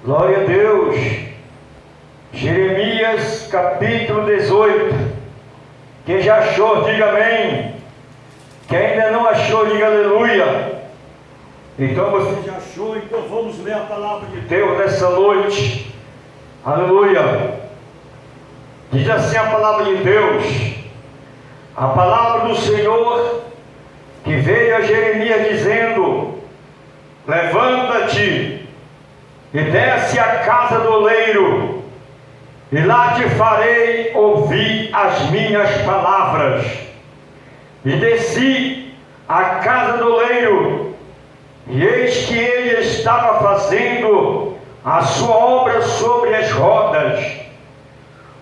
Glória a Deus. Jeremias capítulo 18. Quem já achou, diga amém. Quem ainda não achou, diga aleluia. Então você já achou, então vamos ler a palavra de Deus nessa noite. Aleluia. Diz assim a palavra de Deus. A palavra do Senhor que veio a Jeremias dizendo: levanta-te e desce à casa do oleiro, e lá te farei ouvir as minhas palavras. E desci à casa do oleiro, e eis que ele estava fazendo a sua obra sobre as rodas,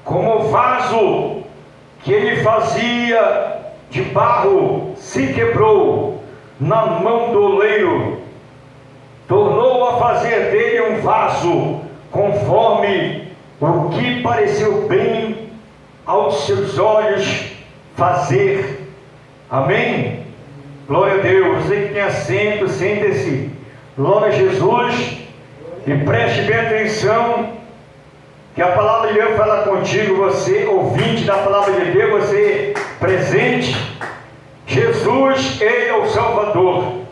como o vaso que ele fazia de barro se quebrou na mão do oleiro. Tornou a fazer dele um vaso conforme o que pareceu bem aos seus olhos fazer. Amém? Glória a Deus. Você que tem assento, sente-se. Glória a Jesus. E preste bem atenção, que a palavra de Deus fala contigo, você ouvinte da palavra de Deus, você presente. Jesus, Ele é o Salvador.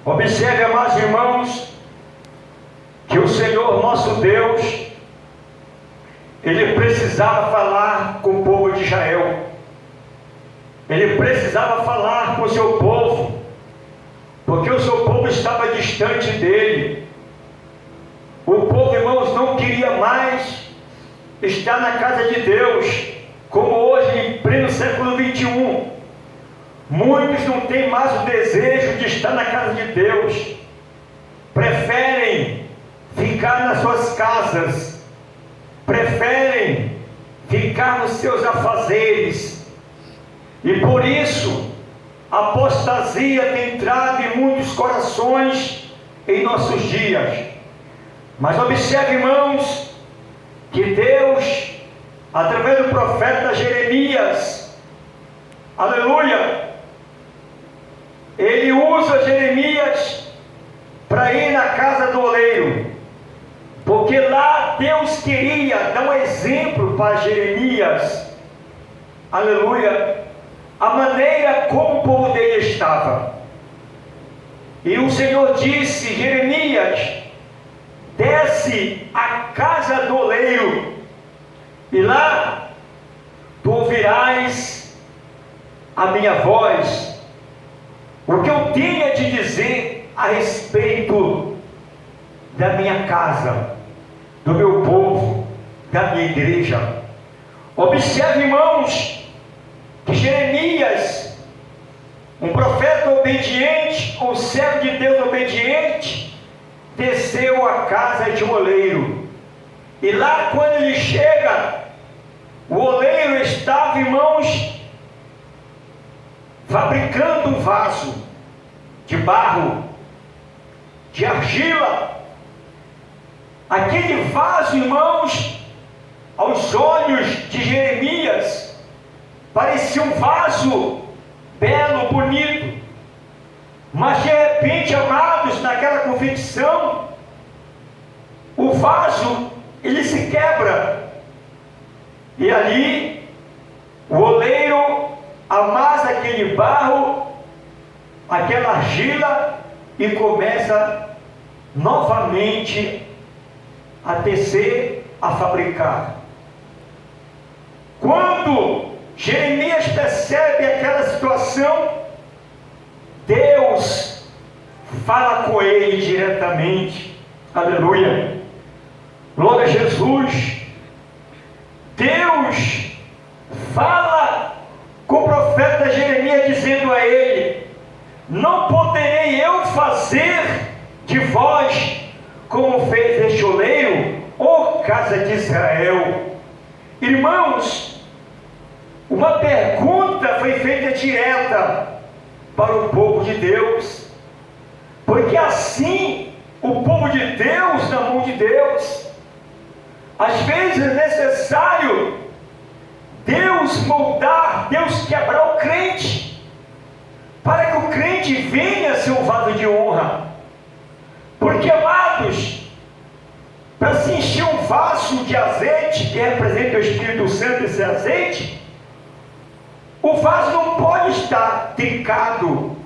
Observe, amados irmãos, que o Senhor nosso Deus, Ele precisava falar com o povo de Israel. Ele precisava falar com o seu povo, porque o seu povo estava distante dele. O povo, irmãos, não queria mais estar na casa de Deus, como hoje, em pleno século 21. Muitos não têm mais o desejo de estar na casa de Deus, preferem ficar nas suas casas, preferem ficar nos seus afazeres, e por isso a apostasia tem entrado em muitos corações em nossos dias. Mas observe, irmãos, que Deus, através do profeta Jeremias, aleluia, ele usa Jeremias para ir na casa do oleiro, porque lá Deus queria dar um exemplo para Jeremias, aleluia, a maneira como o povo dele estava. E o Senhor disse: Jeremias, desce à casa do oleiro, e lá tu ouvirás a minha voz, o que eu tenho a te dizer a respeito da minha casa, do meu povo, da minha igreja. Observe, irmãos, que Jeremias, um profeta obediente, um servo de Deus obediente, desceu à casa de um oleiro. E lá, quando ele chega, o oleiro estava, irmãos, fabricando um vaso de barro, de argila. Aquele vaso, irmãos, aos olhos de Jeremias, parecia um vaso belo, bonito. Mas de repente, amados, naquela confecção, o vaso, ele se quebra. E ali, o oleiro amassa aquele barro, aquela argila, e começa novamente a tecer, a fabricar. Quando Jeremias percebe aquela situação, Deus fala com ele diretamente. Aleluia. Glória a Jesus. Deus fala com o profeta Jeremias, dizendo a ele: não poderei eu fazer de vós como fez este oleiro, ó casa de Israel. Irmãos, uma pergunta foi feita direta para o povo de Deus, porque assim o povo de Deus, na mão de Deus, às vezes é necessário Deus moldar, Deus quebrar o crente, para que o crente venha a ser um vaso de honra. Porque, amados, para se encher um vaso de azeite, que representa o Espírito Santo, esse azeite, o vaso não pode estar trincado.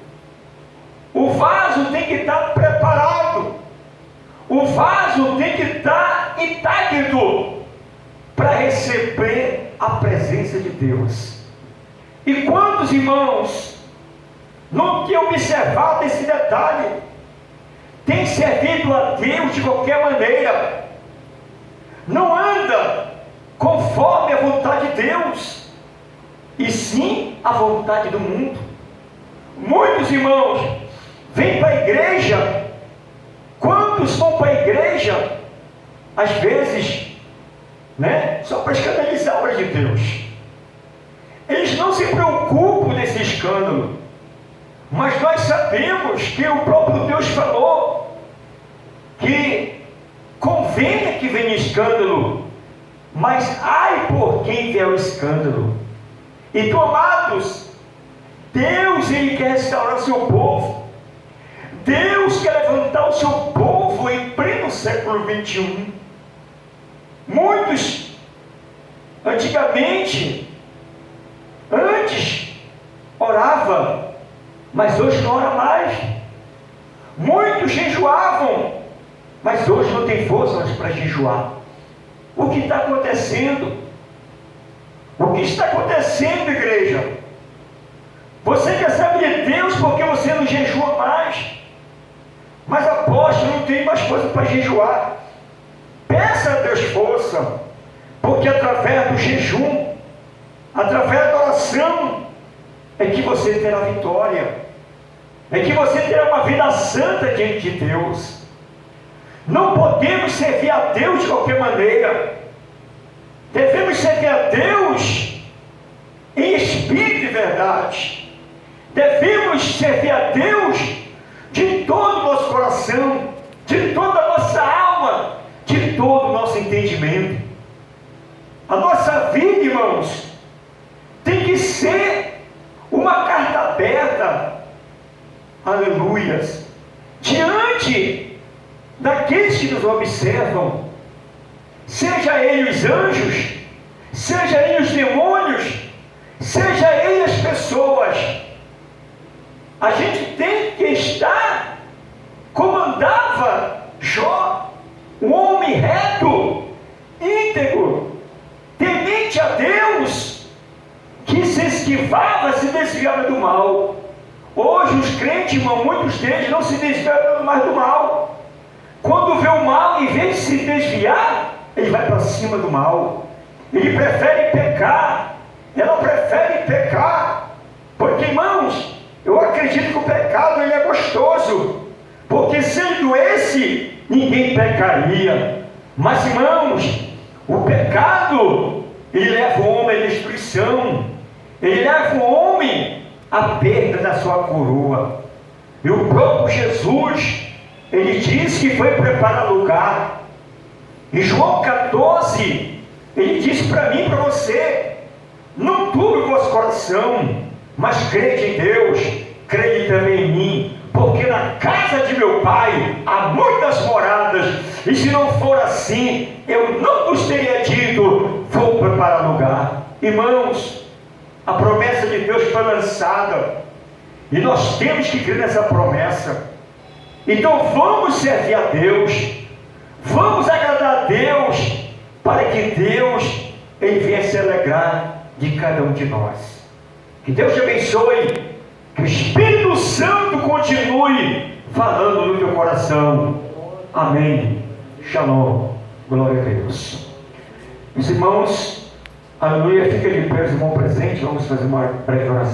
O vaso tem que estar preparado. O vaso tem que estar intacto para receber a presença de Deus. E quantos irmãos não têm observado esse detalhe? Tem servido a Deus de qualquer maneira, não anda conforme a vontade de Deus, e sim a vontade do mundo. Muitos irmãos vêm para a igreja. Quantos vão para a igreja, às vezes, só para escandalizar a obra de Deus? Eles não se preocupam nesse escândalo, mas nós sabemos que o próprio Deus falou que convenha que venha escândalo, mas ai por quem vier o escândalo. Então, amados, Deus, Ele quer restaurar o seu povo. Deus quer levantar o seu povo em pleno século 21. Muitos, antes orava, mas hoje não ora mais. Muitos jejuavam, mas hoje não tem forças para jejuar. O que está acontecendo? O que está acontecendo, igreja? Você quer saber de Deus porque você não jejua mais. Mas apóstolo, não tem mais força para jejuar. Peça a Deus força, porque através do jejum, através da oração, é que você terá vitória, é que você terá uma vida santa diante de Deus. Não podemos servir a Deus de qualquer maneira. Devemos servir a Deus em espírito e verdade. Devemos servir a Deus de todo o nosso coração, de toda a nossa alma, de todo o nosso entendimento. A nossa vida, irmãos, tem que ser uma carta aberta, aleluias, diante daqueles que nos observam, seja ele os anjos, seja ele os demônios, seja ele as pessoas. A gente tem que estar como andava Jó, um homem reto, íntegro, temente a Deus, que se esquivava, se desviava do mal. Hoje os crentes, irmão, muitos deles não se desviam mais do mal. Quando vê o mal, em vez de se desviar, ele vai para cima do mal. Ele prefere pecar. Ela prefere pecar. Porque, irmãos, eu acredito que o pecado ele é gostoso. Porque se ele doesse, ninguém pecaria. Mas, irmãos, o pecado, ele leva o homem à destruição. Ele leva o homem à perda da sua coroa. E o próprio Jesus, ele disse que foi preparar lugar. Em João 14, ele disse para mim e para você: não turbe o vosso coração, mas crede em Deus, crede também em mim, porque na casa de meu Pai há muitas moradas, e se não for assim, eu não vos teria dito, vou preparar lugar. Irmãos, a promessa de Deus foi lançada, e nós temos que crer nessa promessa. Então vamos servir a Deus, vamos agradar a Deus, para que Deus ele venha se alegrar de cada um de nós. Que Deus te abençoe, que o Espírito Santo continue falando no teu coração. Amém. Shalom. Glória a Deus. Meus irmãos, aleluia, fica de pé, irmão presente, vamos fazer uma breve oração.